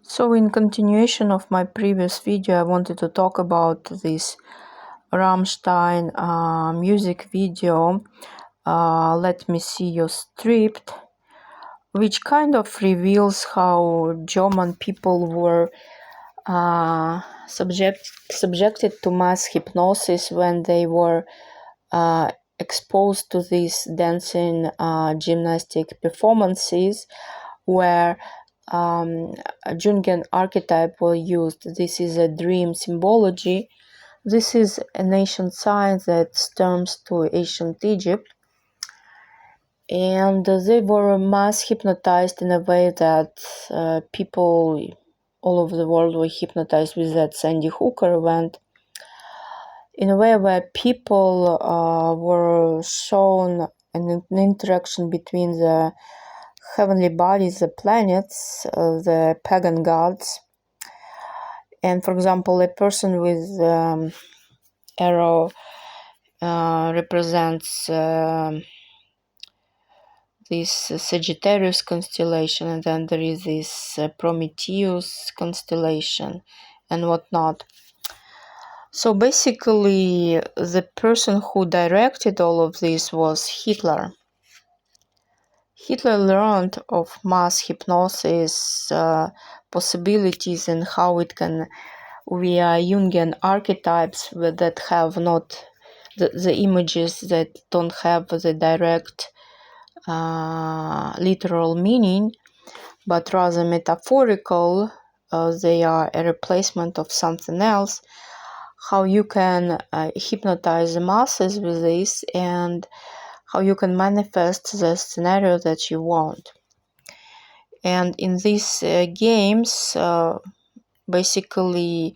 So in continuation of my previous video, I wanted to talk about this Rammstein music video, Let Me See You Stripped, which kind of reveals how German people were subjected to mass hypnosis when they were exposed to these dancing gymnastic performances where a Jungian archetype was used. This is a dream symbology. This is an ancient science that stems to ancient Egypt. And they were mass hypnotized in a way that people all over the world were hypnotized with that Sandy Hooker event. In a way where people were shown an interaction between the heavenly bodies, the planets, the pagan gods. And for example, a person with arrow represents this Sagittarius constellation, and then there is this Prometheus constellation and whatnot. So basically, the person who directed all of this was Hitler. Hitler learned of mass hypnosis possibilities and how it can, via Jungian archetypes that have not the images that don't have the direct literal meaning, but rather metaphorical, they are a replacement of something else, how you can hypnotize the masses with this and how you can manifest the scenario that you want. And in these games, basically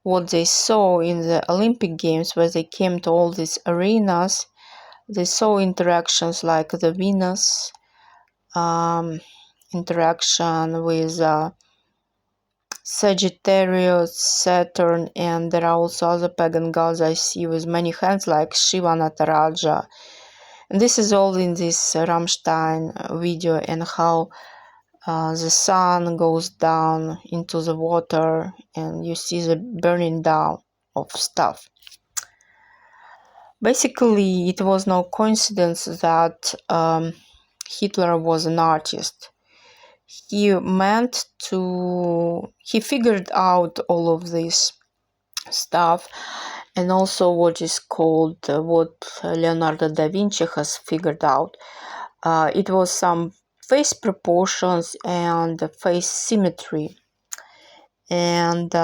what they saw in the Olympic Games, where they came to all these arenas, they saw interactions like the Venus interaction with Sagittarius, Saturn, and there are also other pagan gods I see with many hands like Shiva, Nataraja. And this is all in this Rammstein video, and how the sun goes down into the water and you see the burning down of stuff. Basically, it was no coincidence that Hitler was an artist. He figured out all of this stuff, and also what is called, what Leonardo da Vinci has figured out. It was some face proportions and face symmetry. And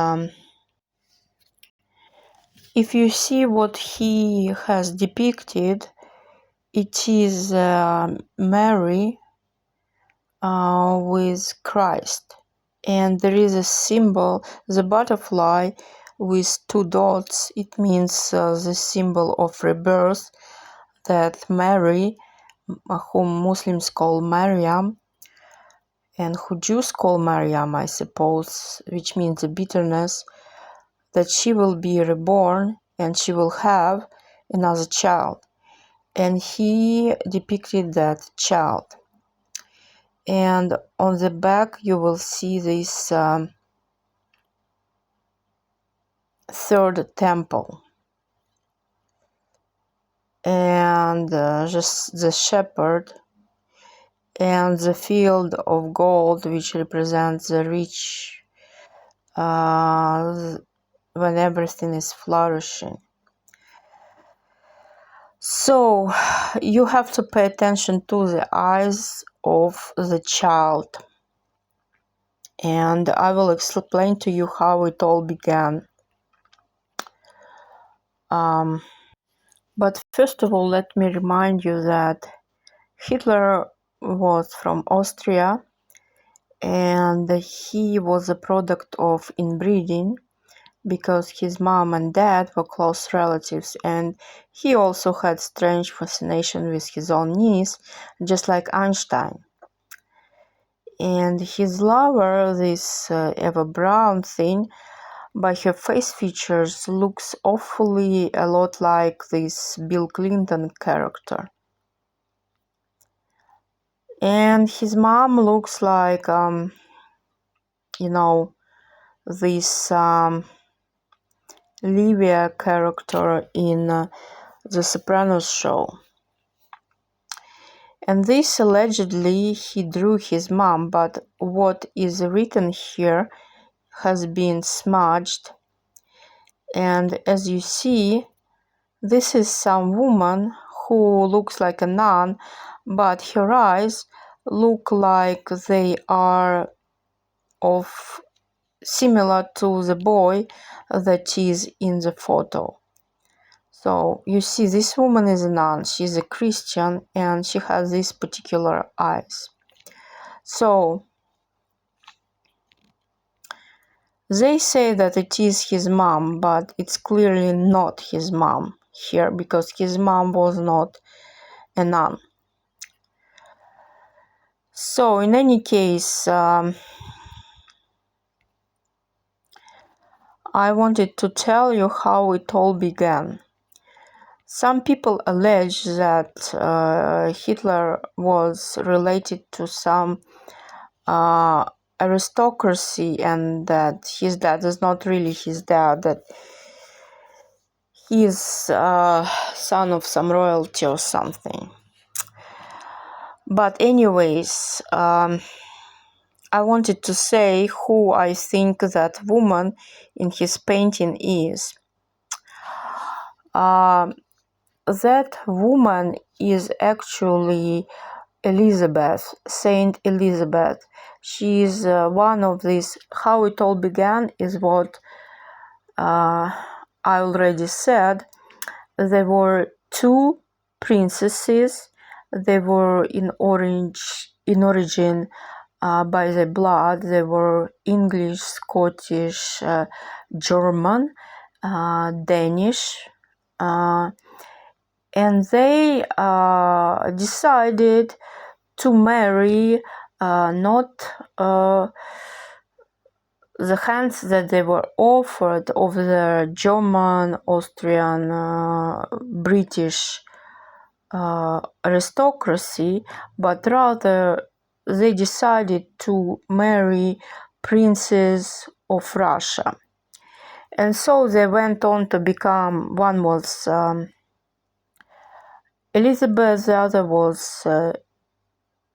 if you see what he has depicted, it is Mary with Christ. And there is a symbol, the butterfly with two dots. It means the symbol of rebirth, that Mary, whom Muslims call Maryam, and who Jews call Maryam, I suppose, which means the bitterness, that she will be reborn and she will have another child. And he depicted that child. And on the back you will see this third temple. And just the shepherd and the field of gold, which represents the rich when everything is flourishing. So you have to pay attention to the eyes of the child, and I will explain to you how it all began. But first of all, let me remind you that Hitler was from Austria, and he was a product of inbreeding, because his mom and dad were close relatives, and he also had strange fascination with his own niece, just like Einstein. And his lover, this Eva Braun thing, by her face features looks awfully a lot like this Bill Clinton character. And his mom looks like this Livia character in The Sopranos show. And this allegedly he drew his mom, but what is written here has been smudged. And as you see, this is some woman who looks like a nun, but her eyes look like they are similar to the boy that is in the photo. So you see, this woman is a nun, she's a Christian, and she has these particular eyes. So they say that it is his mom, but it's clearly not his mom here, because his mom was not a nun. So in any case, I wanted to tell you how it all began. Some people allege that Hitler was related to some aristocracy, and that his dad is not really his dad, that he is son of some royalty or something. But anyways, I wanted to say who I think that woman in his painting is. That woman is actually Elizabeth, Saint Elizabeth. She is one of these. How it all began is what I already said. There were two princesses. They were in origin by the blood. They were English, Scottish, German, Danish, and they decided to marry not the hands that they were offered of the German, Austrian, British aristocracy, but rather they decided to marry princes of Russia. And so they went on to become, one was Elizabeth, the other was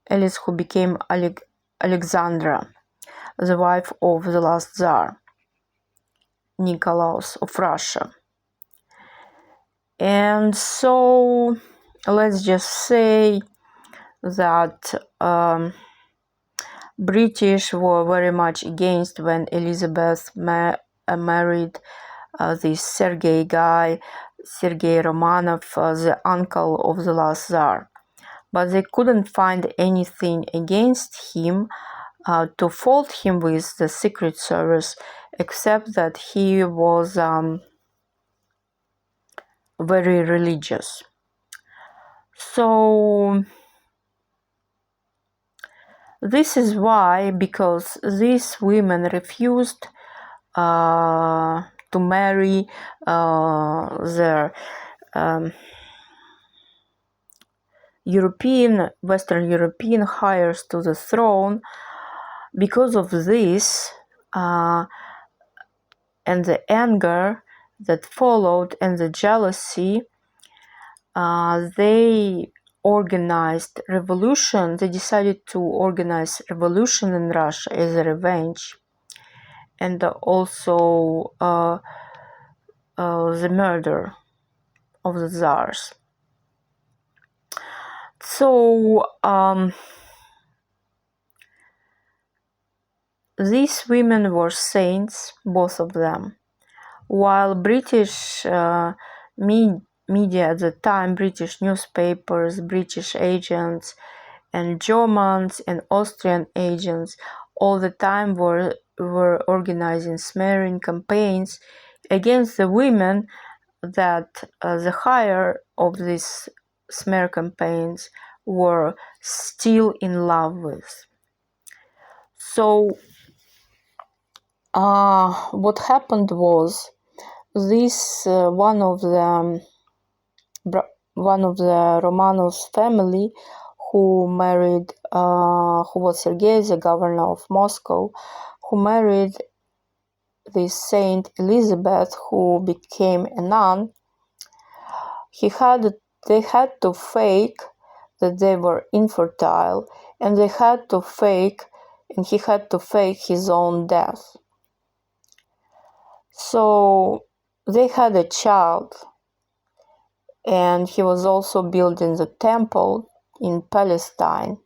Alice, who became Alexandra, the wife of the last Tsar, Nikolaus of Russia. And so let's just say that British were very much against when Elizabeth married this Sergei guy, Sergei Romanov, the uncle of the last Tsar. But they couldn't find anything against him to fault him with the Secret Service, except that he was very religious. So this is why, because these women refused to marry their Western European heirs to the throne. Because of this and the anger that followed and the jealousy, they organized revolution. They decided to organize revolution in Russia as a revenge, and also the murder of the Tsars. So these women were saints, both of them, while British media at the time, British newspapers, British agents, and Germans and Austrian agents all the time were organizing smearing campaigns against the women that the higher of these smear campaigns were still in love with. So what happened was this one of the Romanovs family who married, who was Sergei, the governor of Moscow, who married this Saint Elizabeth, who became a nun, they had to fake that they were infertile, and he had to fake his own death. So they had a child, and he was also building the temple in Palestine,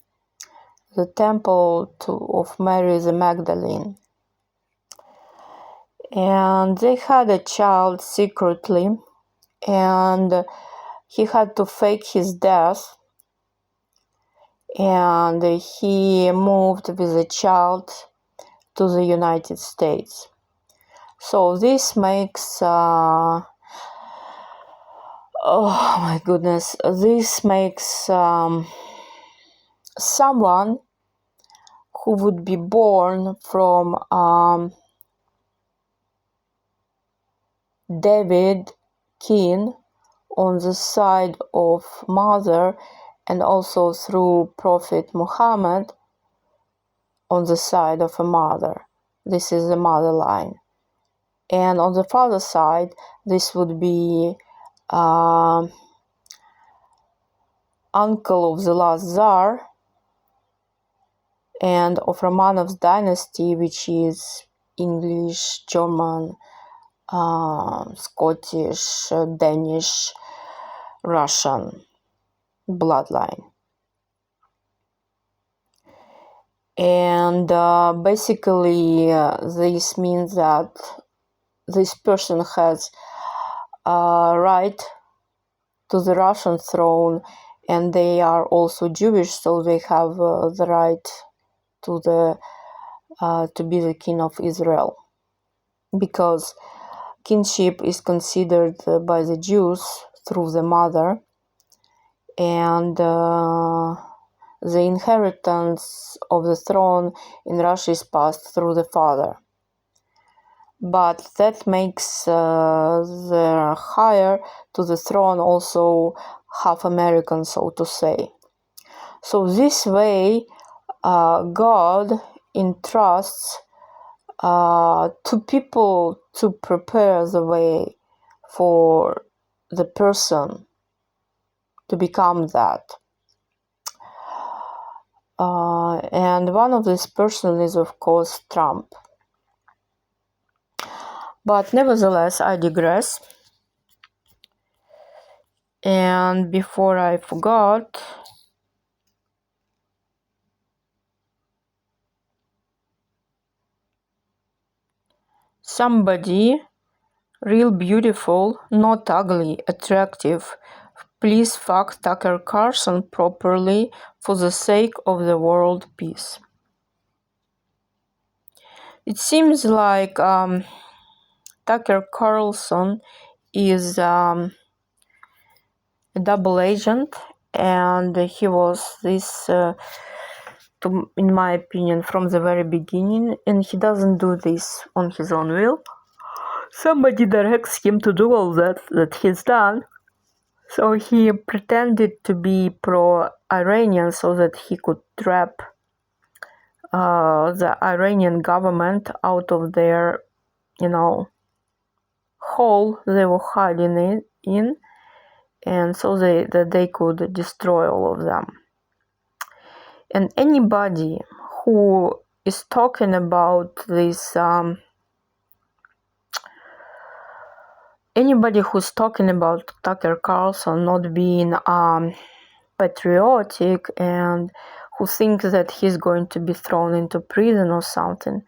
the temple of Mary the Magdalene. And they had a child secretly, and he had to fake his death, and he moved with the child to the United States. So this makes this makes someone who would be born from David king on the side of mother, and also through Prophet Muhammad on the side of a mother. This is the mother line. And on the father side, this would be uncle of the last Tsar and of Romanov's dynasty, which is English, German, Scottish, Danish, Russian bloodline. And basically this means that this person has right to the Russian throne, and they are also Jewish, so they have the right to be the king of Israel, because kingship is considered by the Jews through the mother, and the inheritance of the throne in Russia is passed through the father. But that makes the heir to the throne also half American, so to say. So this way, God entrusts to people to prepare the way for the person to become that. And one of these persons is, of course, Trump. But nevertheless, I digress. And before I forgot, somebody real beautiful, not ugly, attractive, please fuck Tucker Carlson properly for the sake of the world peace. It seems like Tucker Carlson is a double agent, and he was this, in my opinion, from the very beginning, and he doesn't do this on his own will. Somebody directs him to do all that he's done. So he pretended to be pro-Iranian so that he could trap the Iranian government out of their, hole they were hiding in, and so that they could destroy all of them. And anybody who is talking about this, anybody who's talking about Tucker Carlson not being patriotic and who thinks that he's going to be thrown into prison or something,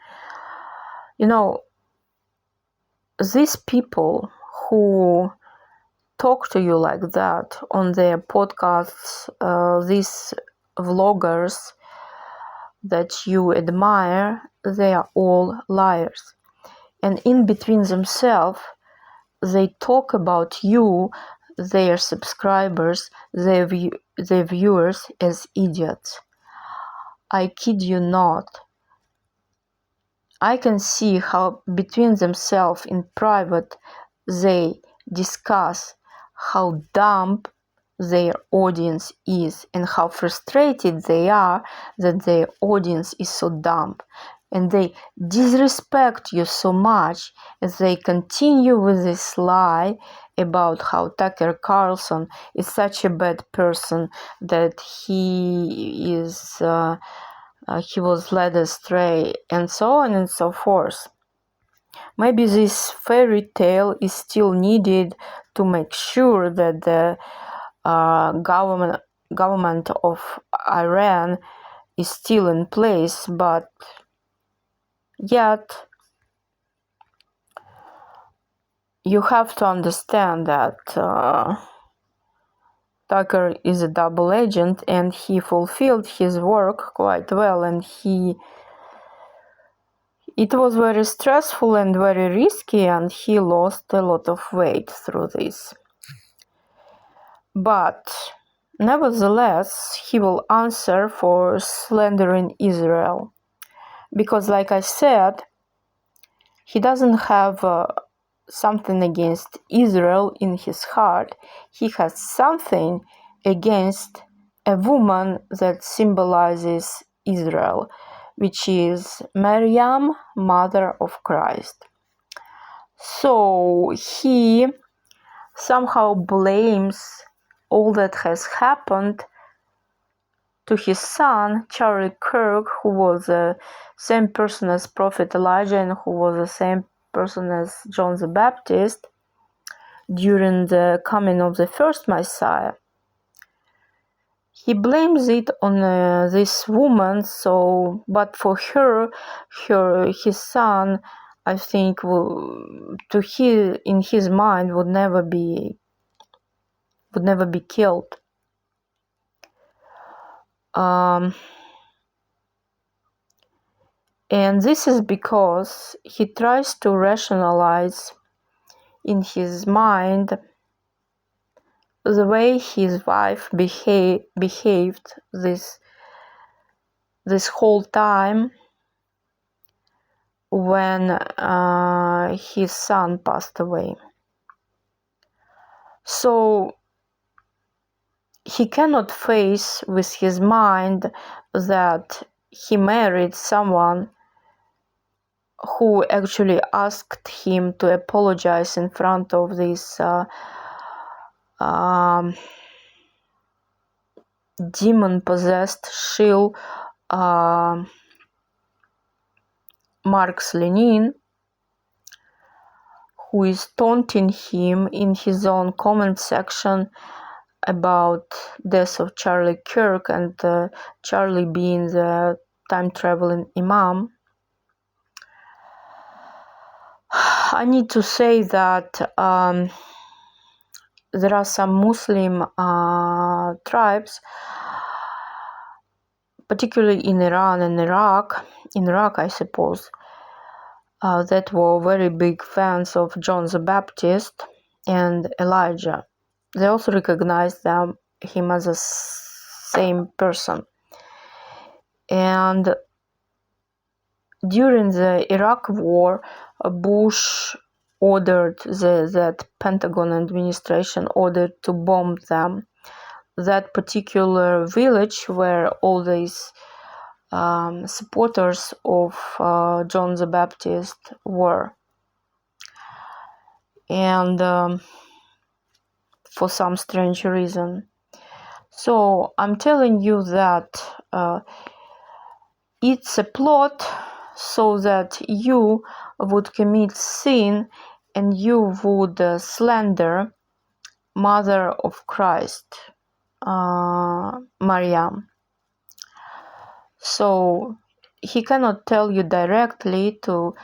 these people who talk to you like that on their podcasts, these vloggers that you admire, they are all liars. And in between themselves, they talk about you, their subscribers, their viewers, as idiots. I kid you not. I can see how between themselves in private they discuss how dumb their audience is and how frustrated they are that their audience is so dumb. and they disrespect you so much as they continue with this lie about how Tucker Carlson is such a bad person, that he was led astray, and so on and so forth. Maybe this fairy tale is still needed to make sure that the government of Iran is still in place, but yet you have to understand that Tucker is a double agent, and he fulfilled his work quite well, and it was very stressful and very risky, and he lost a lot of weight through this. But nevertheless, he will answer for slandering Israel, because, like I said, he doesn't have something against Israel in his heart. He has something against a woman that symbolizes Israel, which is Maryam, mother of Christ. So he somehow blames all that has happened to his son, Charlie Kirk, who was the same person as Prophet Elijah and who was the same person as John the Baptist during the coming of the first Messiah. He blames it on this woman, but for his son, I think, in his mind, would never be killed. And this is because he tries to rationalize in his mind the way his wife behaved this whole time when his son passed away. So he cannot face with his mind that he married someone who actually asked him to apologize in front of this demon-possessed shill, Marx Lenin, who is taunting him in his own comment section about death of Charlie Kirk and Charlie being the time-traveling imam. I need to say that there are some Muslim tribes, particularly in Iran and Iraq, I suppose, that were very big fans of John the Baptist and Elijah. They also recognized him as the same person. And during the Iraq War, Bush ordered that Pentagon administration ordered to bomb them, that particular village where all these supporters of John the Baptist were. And for some strange reason. So I'm telling you that it's a plot so that you would commit sin and you would slander Mother of Christ, Maryam. So he cannot tell you directly to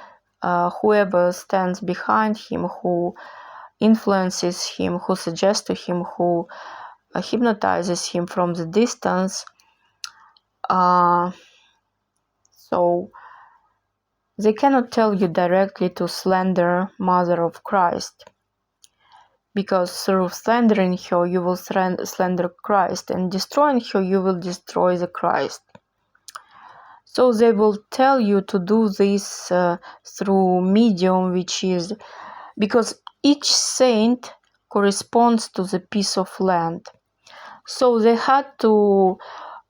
whoever stands behind him, who influences him, who suggests to him, who hypnotizes him from the distance. So they cannot tell you directly to slander Mother of Christ, because through slandering her you will slander Christ, and destroying her you will destroy the Christ. So they will tell you to do this through medium, which is because each saint corresponds to the piece of land. So they had to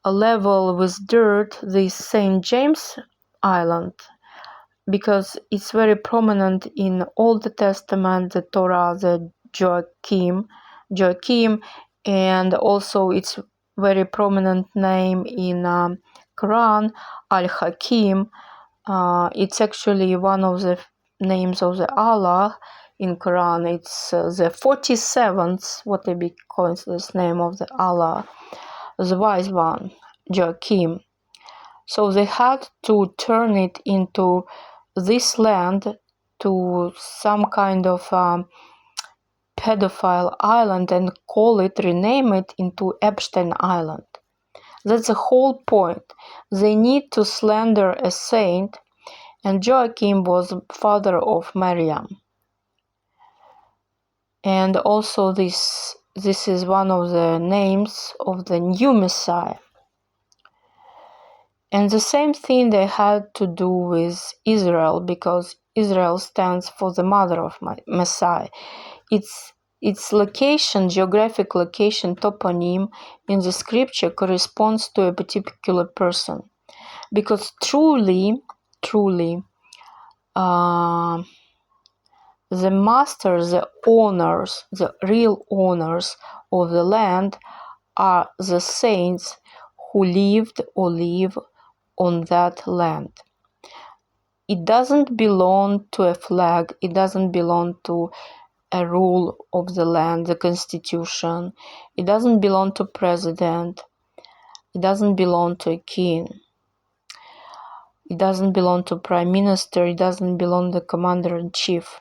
level with dirt this St. James island, because it's very prominent in Old Testament, the Torah, the Joachim, and also it's very prominent name in Quran, Al-Hakim. It's actually one of the names of the Allah in Quran. It's the 47th, what they be calling this name of the Allah, the wise one, Joachim. So they had to turn it into this land to some kind of pedophile island and rename it into Epstein Island. That's the whole point. They need to slander a saint, and Joachim was father of Maryam. And also this is one of the names of the new Messiah. And the same thing they had to do with Israel, because Israel stands for the mother of Messiah. Its location, geographic location, toponym in the scripture corresponds to a particular person. Because truly, the masters, the owners, the real owners of the land are the saints who lived or live on that land. It doesn't belong to a flag, it doesn't belong to a rule of the land, the constitution. It doesn't belong to president. It doesn't belong to a king. It doesn't belong to prime minister. It doesn't belong to the commander-in-chief.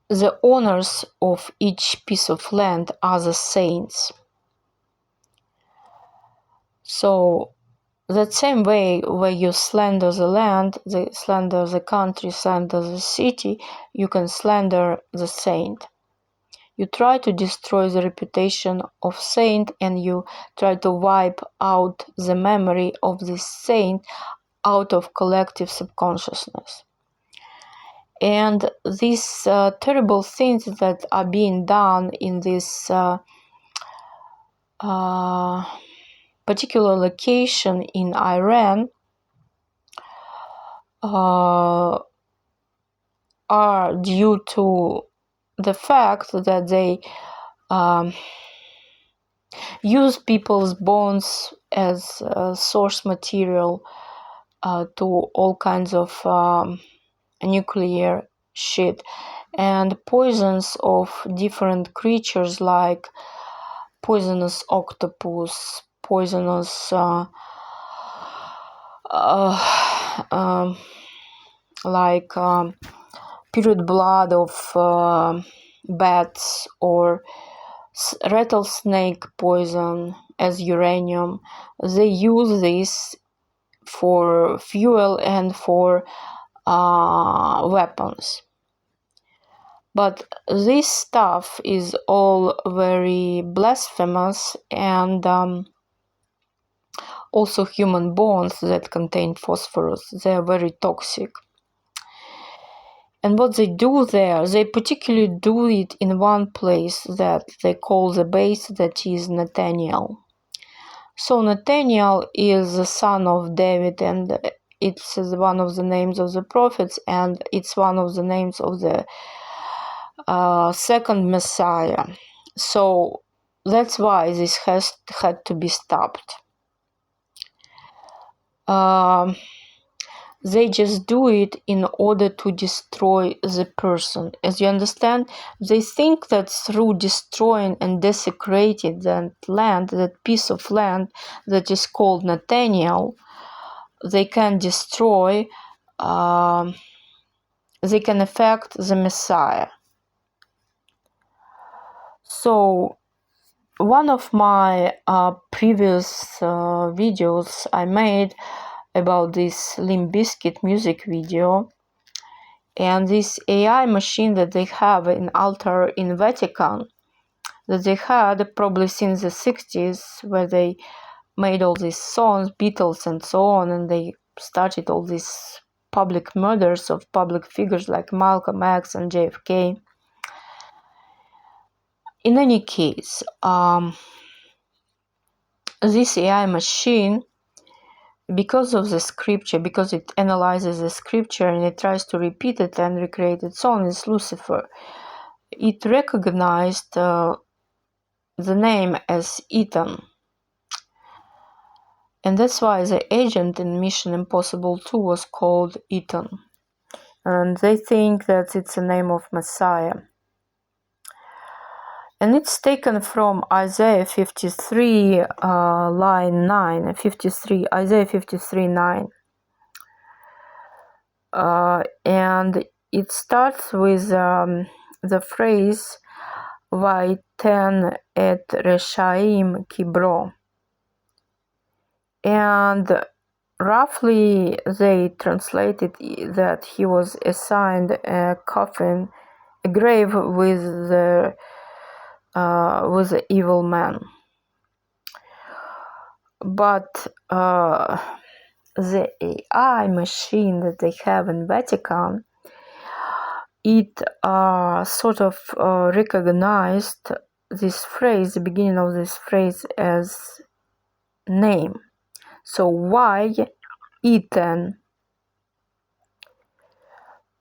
The owners of each piece of land are the saints. So that same way where you slander the land, slander the country, slander the city, you can slander the saint. You try to destroy the reputation of saint, and you try to wipe out the memory of this saint out of collective subconsciousness. And these terrible things that are being done in this particular location in Iran are due to the fact that they use people's bones as source material to all kinds of nuclear shit, and poisons of different creatures like poisonous octopus, poisonous period blood of bats, or rattlesnake poison as uranium. They use this for fuel and for weapons. But this stuff is all very blasphemous, and also human bones that contain phosphorus, they are very toxic. And what they do there, they particularly do it in one place that they call the base, that is Nathaniel. So Nathaniel is the son of David, and it's one of the names of the prophets, and it's one of the names of the second Messiah. So that's why this had to be stopped. They just do it in order to destroy the person. As you understand, they think that through destroying and desecrating that land, that piece of land that is called Nathaniel, they can destroy, they can affect the Messiah. So one of my previous videos I made about this Limp Bizkit music video, and this AI machine that they have in altar in Vatican, that they had probably since the 60s, where they made all these songs, Beatles and so on, and they started all these public murders of public figures like Malcolm X and JFK. In any case, this AI machine because of the scripture, because it analyzes the scripture and it tries to repeat it and recreate its own, is Lucifer. It recognized the name as Ethan. And that's why the agent in Mission Impossible 2 was called Ethan. And they think that it's the name of Messiah. And it's taken from Isaiah 53, line 9, Isaiah 53, 9. And it starts with the phrase, Vaiten et Reshaim Kibro. And roughly they translated that he was assigned a coffin, a grave with the evil man. But the AI machine that they have in Vatican, it sort of recognized this phrase, the beginning of this phrase, as name. So why Ethan?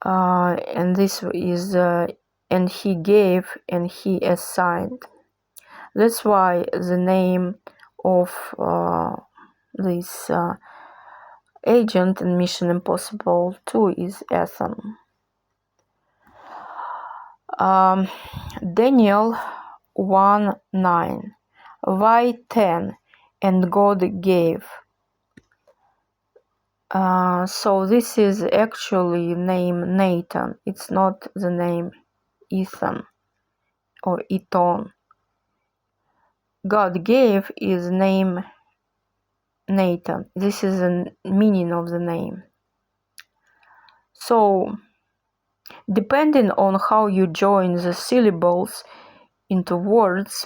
And this is and he gave and he assigned. That's why the name of this agent in Mission Impossible 2 is Ethan. Daniel 1:9. Why 10? And God gave. So this is actually name Nathan. It's not the name Ethan or Eton. God gave is name Nathan. This is the meaning of the name. So, depending on how you join the syllables into words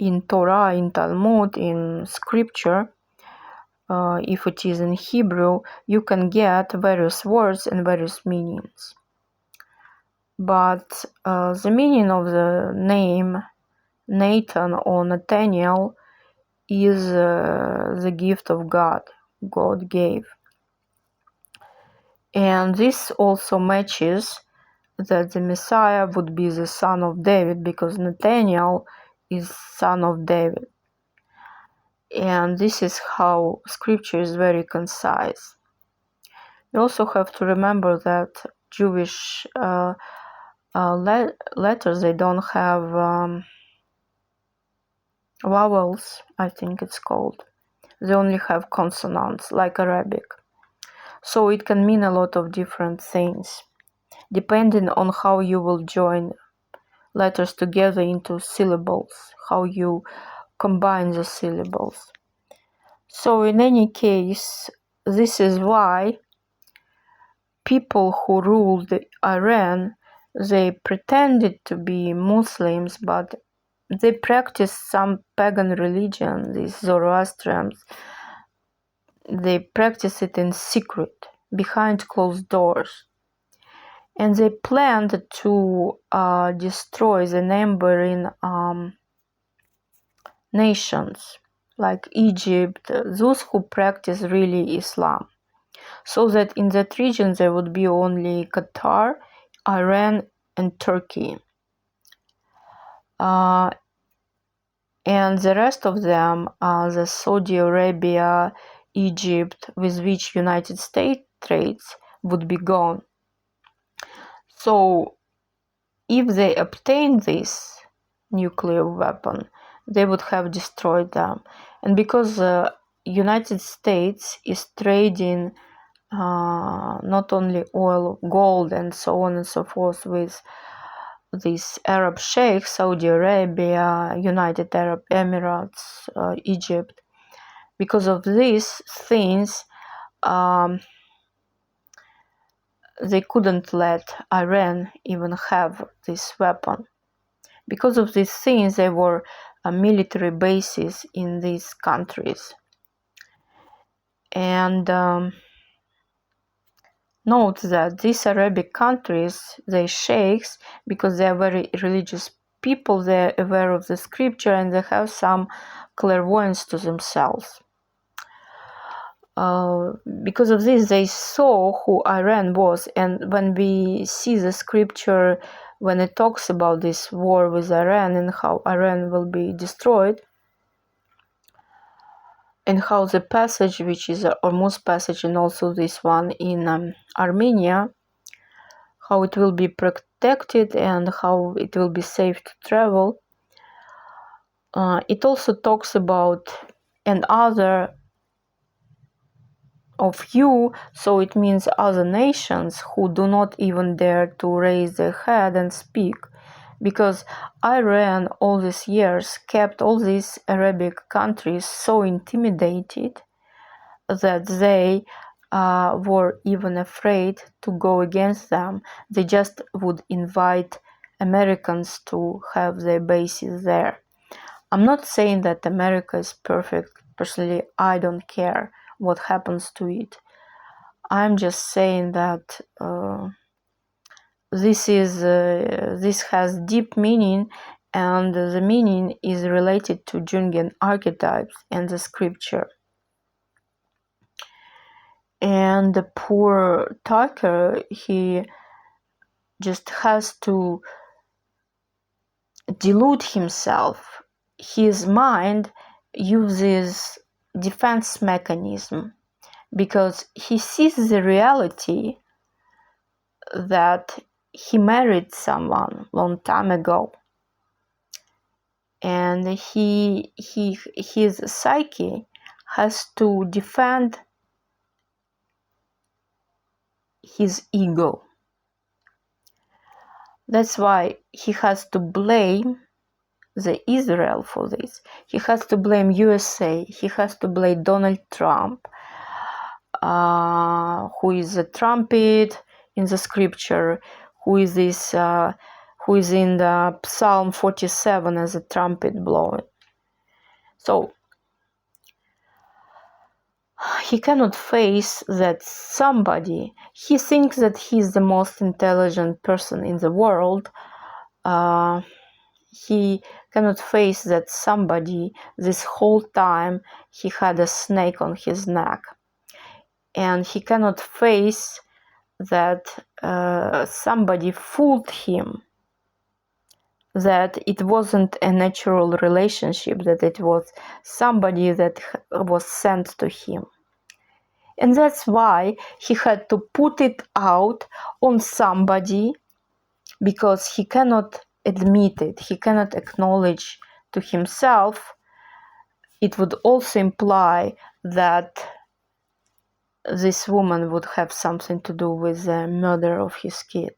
in Torah, in Talmud, in scripture, if it is in Hebrew, you can get various words and various meanings. But the meaning of the name Nathan or Nathaniel is the gift of God. God gave. And this also matches that the Messiah would be the son of David, because Nathaniel is son of David. And this is how scripture is very concise. You also have to remember that Jewish letters, they don't have vowels, I think it's called. They only have consonants, like Arabic. So it can mean a lot of different things, depending on how you will join letters together into syllables, how you combine the syllables. So in any case, this is why people who ruled Iran, they pretended to be Muslims, but they practiced some pagan religion, these Zoroastrians. They practice it in secret, behind closed doors. And they planned to destroy the neighboring nations, like Egypt, those who practice really Islam. So that in that region there would be only Qatar, Iran, and Turkey. And the rest of them, the Saudi Arabia, Egypt, with which United States trades, would be gone. So if they obtain this nuclear weapon, they would have destroyed them. And because the United States is trading not only oil, gold, and so on and so forth with these Arab sheikhs, Saudi Arabia, United Arab Emirates, Egypt, because of these things, they couldn't let Iran even have this weapon. Because of these things, there were military bases in these countries. And note that these Arabic countries, they sheikhs, because they are very religious people, they are aware of the scripture and they have some clairvoyance to themselves. because of this, they saw who Iran was. And when we see the scripture, when it talks about this war with Iran and how Iran will be destroyed, and how the passage, which is a Hormuz passage, and also this one in Armenia, how it will be protected and how it will be safe to travel. It also talks about and other of you, so it means other nations who do not even dare to raise their head and speak, because Iran all these years kept all these Arabic countries so intimidated that they were even afraid to go against them. They just would invite Americans to have their bases there. I'm not saying that America is perfect. Personally, I don't care what happens to it. I'm just saying that this has deep meaning, and the meaning is related to Jungian archetypes and the scripture. And the poor Tucker, he just has to delude himself. His mind uses defense mechanism because he sees the reality that he married someone long time ago, and his psyche has to defend his ego. That's why he has to blame the Israel for this. He has to blame USA. He has to blame Donald Trump, who is a trumpet in the scripture, who is in the Psalm 47 as a trumpet blowing. So he cannot face that somebody, he thinks that he's the most intelligent person in the world. He cannot face that somebody, this whole time he had a snake on his neck. And he cannot face that somebody fooled him, that it wasn't a natural relationship, that it was somebody that was sent to him. And that's why he had to put it out on somebody, because he cannot admit it, he cannot acknowledge to himself. It would also imply that this woman would have something to do with the murder of his kid.